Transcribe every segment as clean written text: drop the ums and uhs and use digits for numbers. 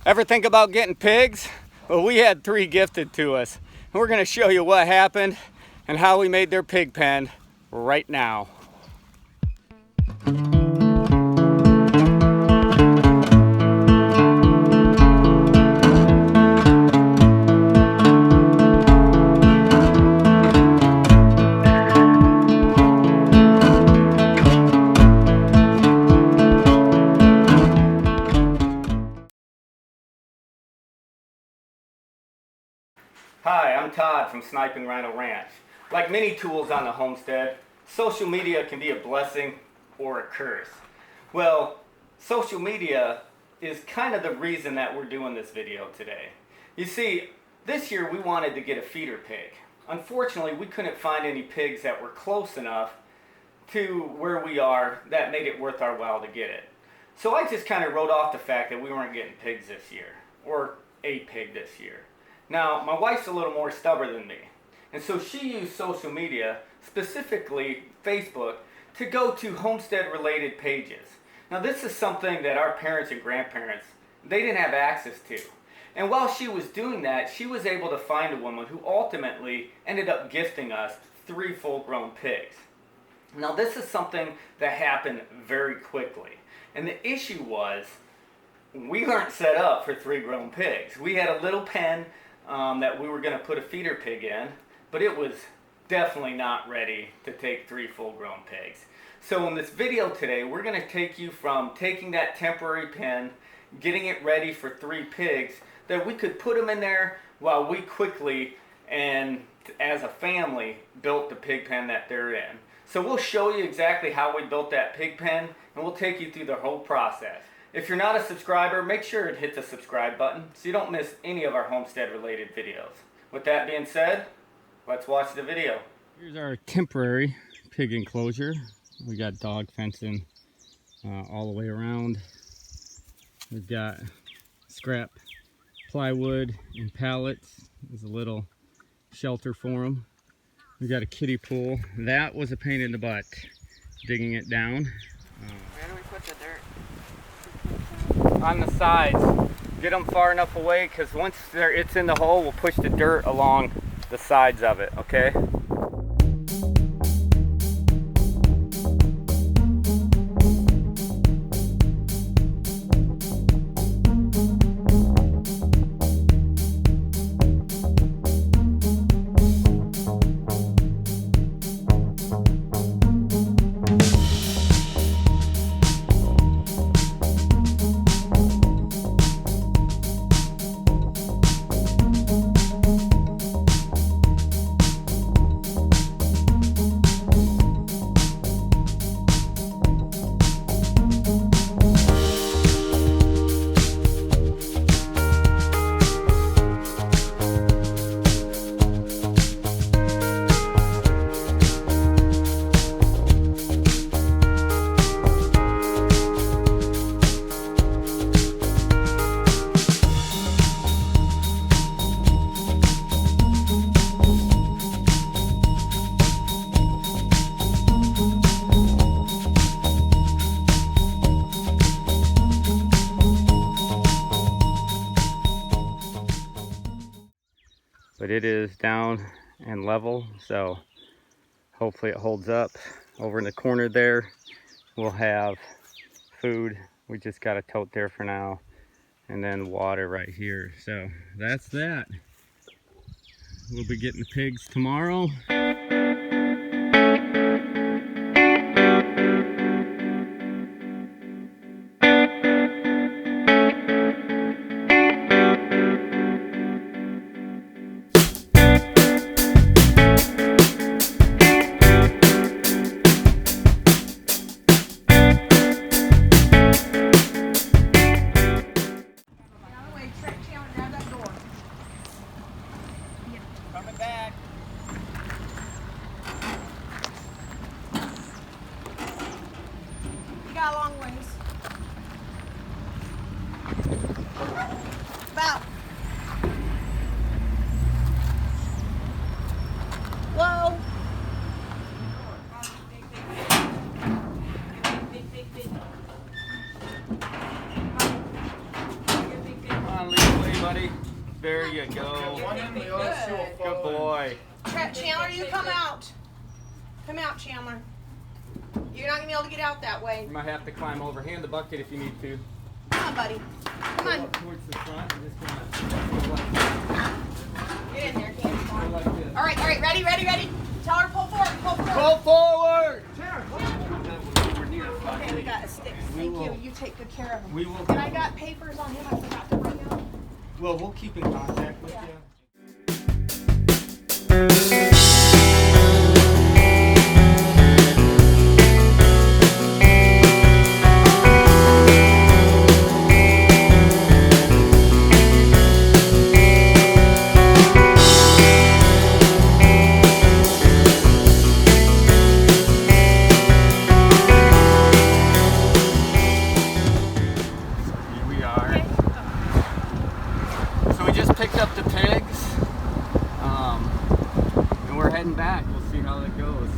Ever think about getting pigs? Well, we had 3 gifted to us. And we're gonna show you what happened and how we made their pig pen right now. Hi, I'm Todd from Sniping Rhino Ranch. Like many tools on the homestead, social media can be a blessing or a curse. Well, social media is kind of the reason that we're doing this video today. You see, this year we wanted to get a feeder pig. Unfortunately, we couldn't find any pigs that were close enough to where we are that made it worth our while to get it. So I just kind of wrote off the fact that we weren't getting pigs this year, or a pig this year. Now, my wife's a little more stubborn than me, and so she used social media, specifically Facebook, to go to homestead-related pages. Now, this is something that our parents and grandparents, they didn't have access to. And while she was doing that, she was able to find a woman who ultimately ended up gifting us 3 full-grown pigs. Now, this is something that happened very quickly. And the issue was, we weren't set up for 3 grown pigs. We had a little pen that we were going to put a feeder pig in, but it was definitely not ready to take 3 full-grown pigs. So in this video today, we're going to take you from taking that temporary pen, getting it ready for 3 pigs, that we could put them in there while we quickly and as a family built the pig pen that they're in. So we'll show you exactly how we built that pig pen, and we'll take you through the whole process. If you're not a subscriber, make sure to hit the subscribe button so you don't miss any of our homestead related videos. With that being said, let's watch the video. Here's our temporary pig enclosure. We got dog fencing all the way around. We've got scrap plywood and pallets. There's a little shelter for them. We've got a kiddie pool. That was a pain in the butt, digging it down. Where do we put the dirt? On the sides. Get them far enough away, because once it's in the hole, we'll push the dirt along the sides of it, okay? But it is down and level, so hopefully it holds up. Over in the corner there, we'll have food. We just got a tote there for now, and then water right here. So that's that. We'll be getting the pigs tomorrow. Coming back. You got a long ways. About. Whoa. buddy. There you go. Good boy. Chandler, you come out. Come out, Chandler. You're not gonna be able to get out that way. You might have to climb over. Hand the bucket if you need to. Come on, buddy. Come Go on. up towards the front and just go like this. Get in there, Candy. Go like this. All right, ready. Tell her pull forward. Pull forward. Okay, we got a stick. Thank you. You take good care of him. We will. And I got papers on him. I forgot to bring them. Well, we'll keep in contact with Yeah. you. Picked up the pigs, and we're heading back. We'll see how that goes.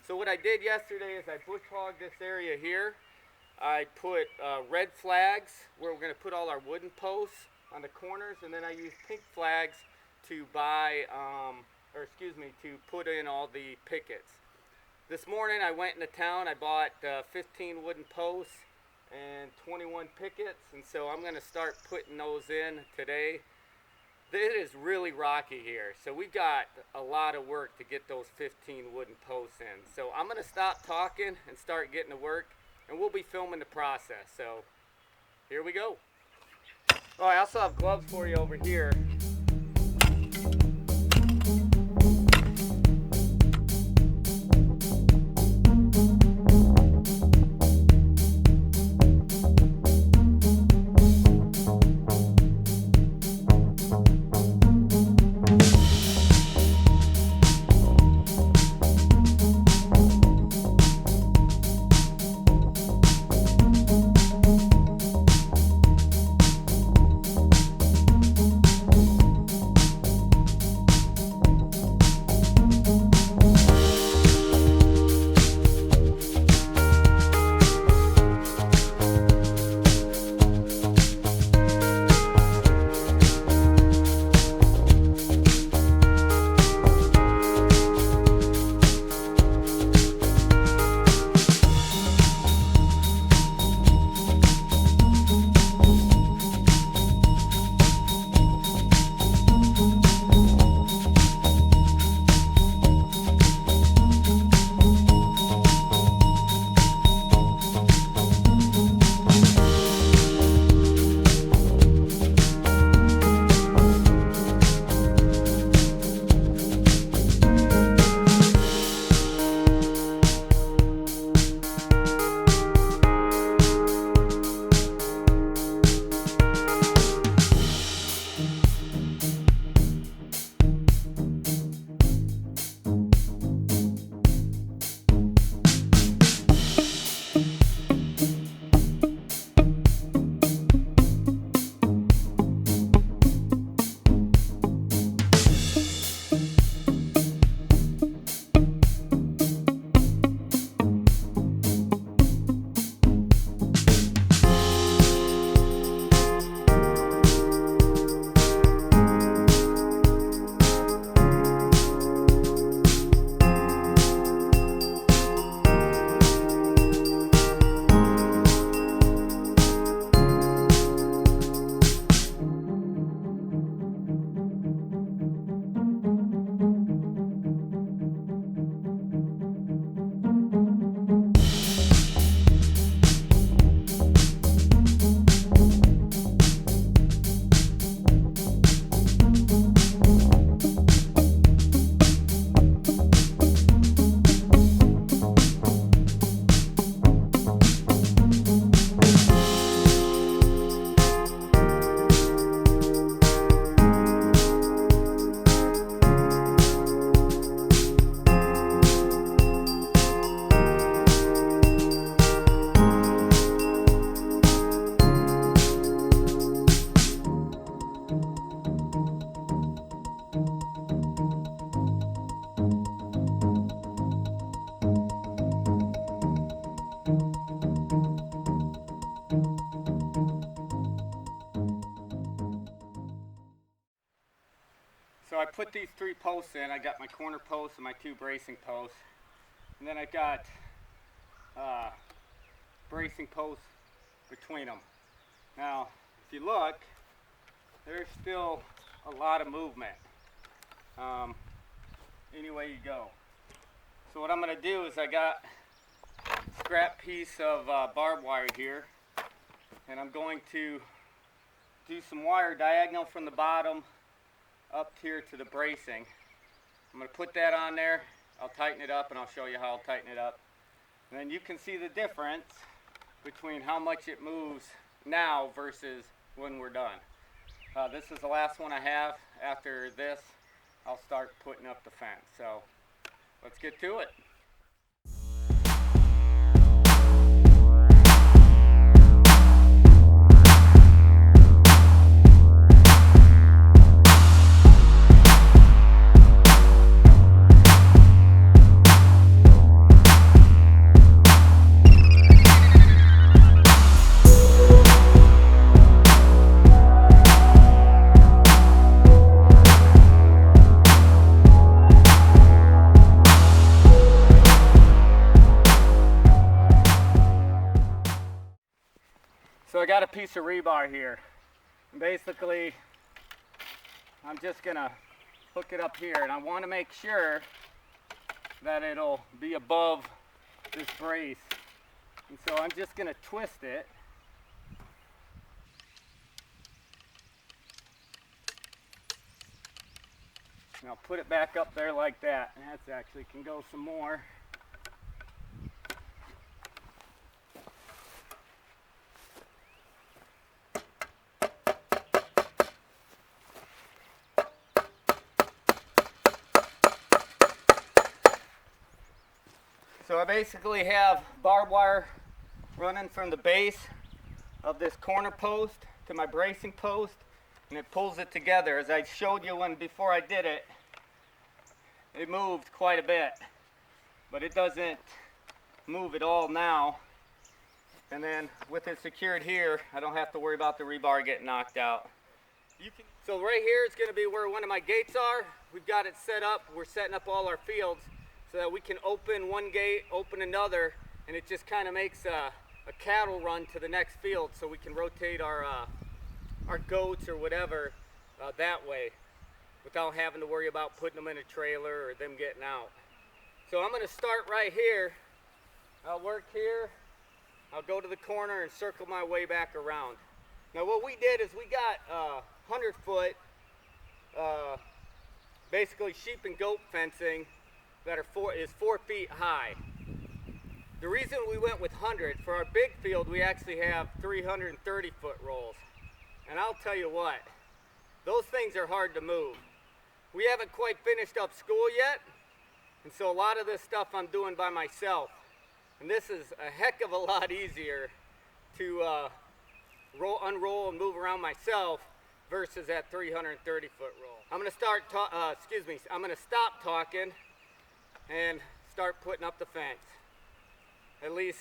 So what I did yesterday is I bush hogged this area here. I put red flags where we're going to put all our wooden posts on the corners, and then I used pink flags to to put in all the pickets. This morning I went into town. I bought 15 wooden posts and 21 pickets, and so I'm going to start putting those in today. It is really rocky here, so we've got a lot of work to get those 15 wooden posts in. So I'm going to stop talking and start getting to work, and we'll be filming the process. So here we go. Oh, I also have gloves for you over here. I put these 3 posts in. I got my corner posts and my 2 bracing posts. And then I've got bracing posts between them. Now, if you look, there's still a lot of movement any way you go. So what I'm going to do is I got a scrap piece of barbed wire here, and I'm going to do some wire diagonal from the bottom up here to the bracing. I'm going to put that on there. I'll tighten it up and I'll show you how I'll tighten it up. And then you can see the difference between how much it moves now versus when we're done. This is the last one I have. After this, I'll start putting up the fence. So let's get to it. So I got a piece of rebar here. And basically, I'm just gonna hook it up here, and I want to make sure that it'll be above this brace. And so I'm just gonna twist it. And I'll put it back up there like that. And that's actually can go some more. So I basically have barbed wire running from the base of this corner post to my bracing post, and it pulls it together. As I showed you before I did it, it moved quite a bit, but it doesn't move at all now. And then with it secured here, I don't have to worry about the rebar getting knocked out. So right here is going to be where one of my gates are. We've got it set up. We're setting up all our fields so that we can open one gate, open another, and it just kind of makes a cattle run to the next field, so we can rotate our goats or whatever that way without having to worry about putting them in a trailer or them getting out. So I'm going to start right here. I'll work here. I'll go to the corner and circle my way back around. Now what we did is we got 100-foot basically sheep and goat fencing that is 4 feet high. The reason we went with 100, for our big field we actually have 330-foot rolls. And I'll tell you what, those things are hard to move. We haven't quite finished up school yet, and so a lot of this stuff I'm doing by myself. And this is a heck of a lot easier to unroll and move around myself versus that 330-foot roll. I'm going to I'm going to stop talking and start putting up the fence, at least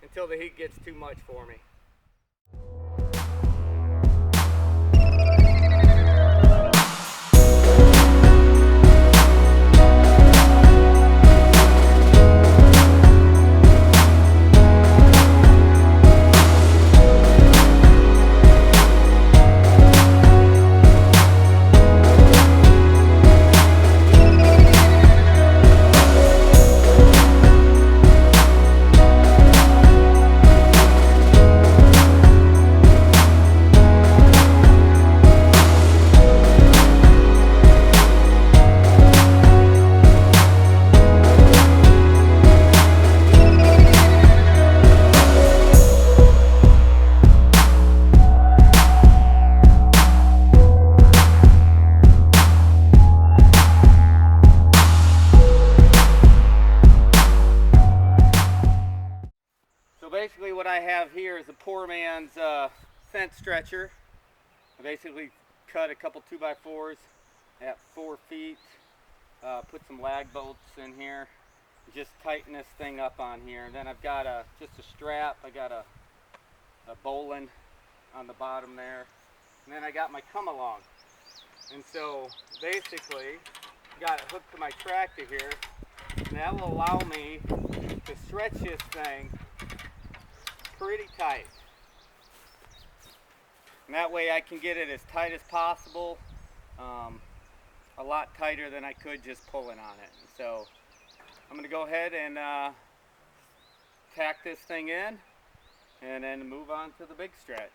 until the heat gets too much for me. Basically what I have here is a poor man's fence stretcher. I basically cut a couple 2x4s at 4 feet, put some lag bolts in here, just tighten this thing up on here. And then I've got just a strap. I got a bowline on the bottom there. And then I got my come along. And so basically, got it hooked to my tractor here, and that will allow me to stretch this thing pretty tight. And that way I can get it as tight as possible, a lot tighter than I could just pulling on it. And so I'm going to go ahead and tack this thing in and then move on to the big stretch.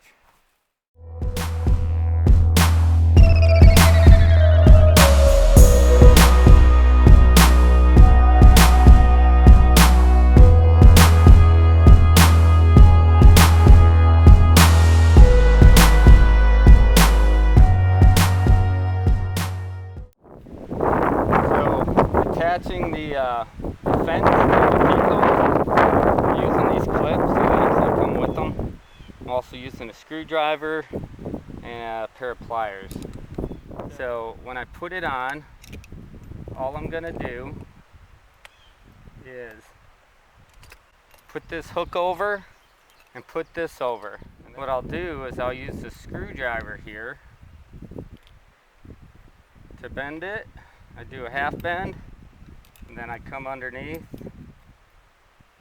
Attaching the fence to the people, using these clips that actually come with them. I'm also using a screwdriver and a pair of pliers. So when I put it on, all I'm going to do is put this hook over and put this over. And what I'll do is I'll use the screwdriver here to bend it. I do a half bend, and then I come underneath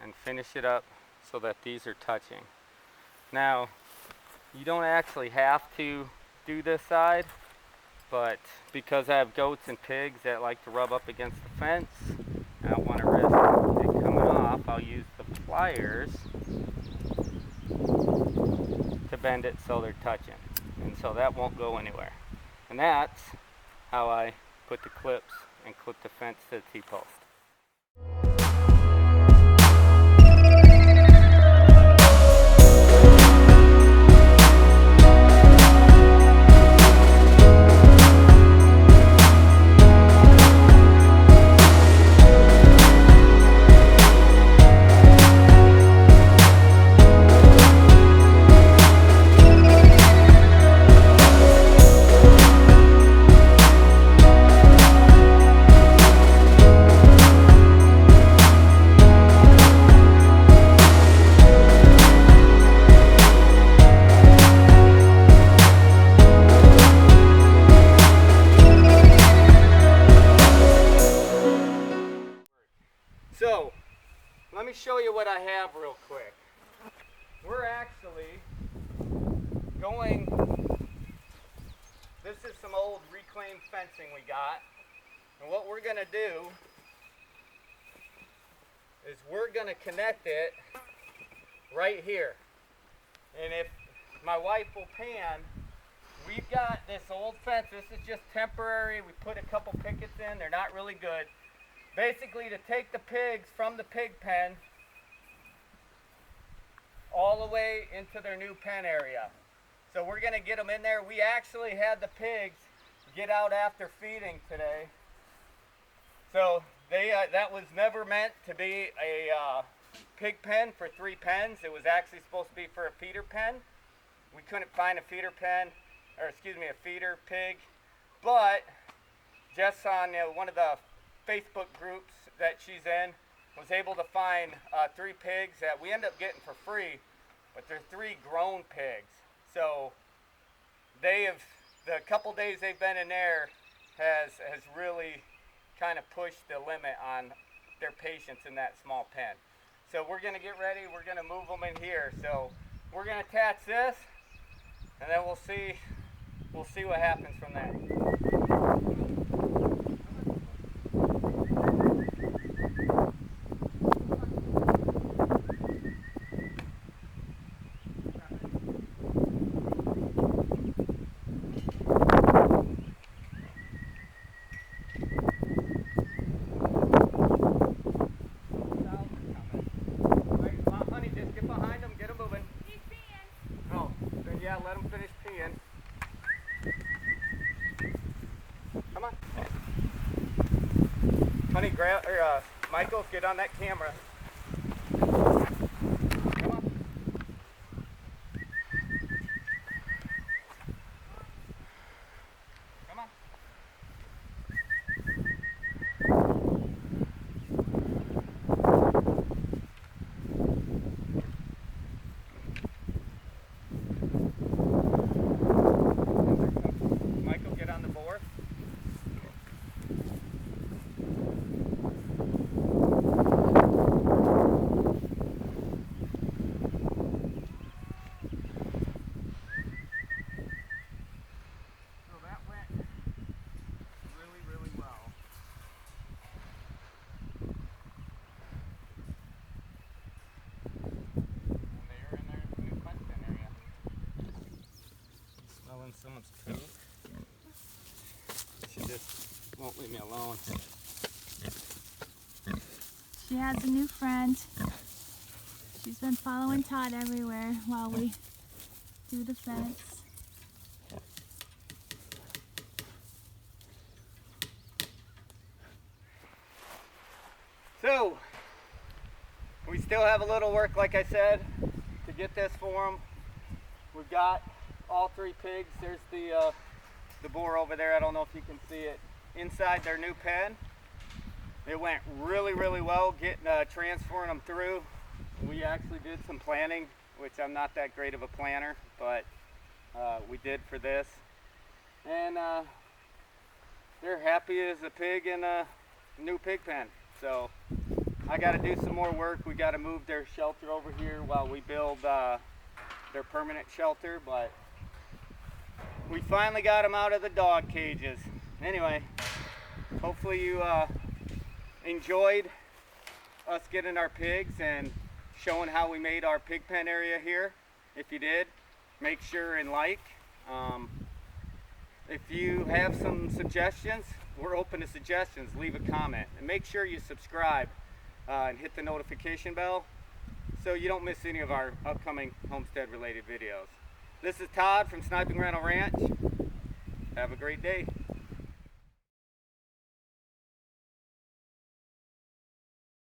and finish it up so that these are touching. Now, you don't actually have to do this side, but because I have goats and pigs that like to rub up against the fence, I don't want to risk it coming off, I'll use the pliers to bend it so they're touching. And so that won't go anywhere. And that's how I put the clips and clip the fence to the T-post. So, let me show you what I have real quick. We're actually going, this is some old reclaimed fencing we got, and what we're going to do is we're going to connect it right here. And if my wife will pan, we've got this old fence. This is just temporary. We put a couple pickets in. They're not really good. Basically to take the pigs from the pig pen all the way into their new pen area. So we're going to get them in there. We actually had the pigs get out after feeding today. So they that was never meant to be a pig pen for 3 pens. It was actually supposed to be for a feeder pen. We couldn't find a feeder pen, or excuse me, a feeder pig. But Jess on one of the Facebook groups that she's in was able to find 3 pigs that we ended up getting for free, but they're 3 grown pigs. So they have, the couple days they've been in there has really kind of pushed the limit on their patience in that small pen. So we're going to get ready, we're going to move them in here. So we're going to attach this, and then we'll see what happens from there. Yeah, let him finish peeing. Come on. Honey, Michael, get on that camera. Come on. Come on. Michael, get on the boar. someone's poop. She just won't leave me alone. She has a new friend. She's been following Todd everywhere while we do the fence. So, we still have a little work, like I said, to get this for them. We've got all 3 pigs. There's the boar over there. I don't know if you can see it. Inside their new pen. It went really, really well getting transferring them through. We actually did some planning, which I'm not that great of a planner, but we did for this. And they're happy as a pig in a new pig pen. So I got to do some more work. We got to move their shelter over here while we build their permanent shelter, but we finally got them out of the dog cages. Anyway, hopefully you enjoyed us getting our pigs and showing how we made our pig pen area here. If you did, make sure and like. If you have some suggestions, we're open to suggestions. Leave a comment and make sure you subscribe and hit the notification bell so you don't miss any of our upcoming homestead related videos. This is Todd from Sniping Rhino Ranch. Have a great day.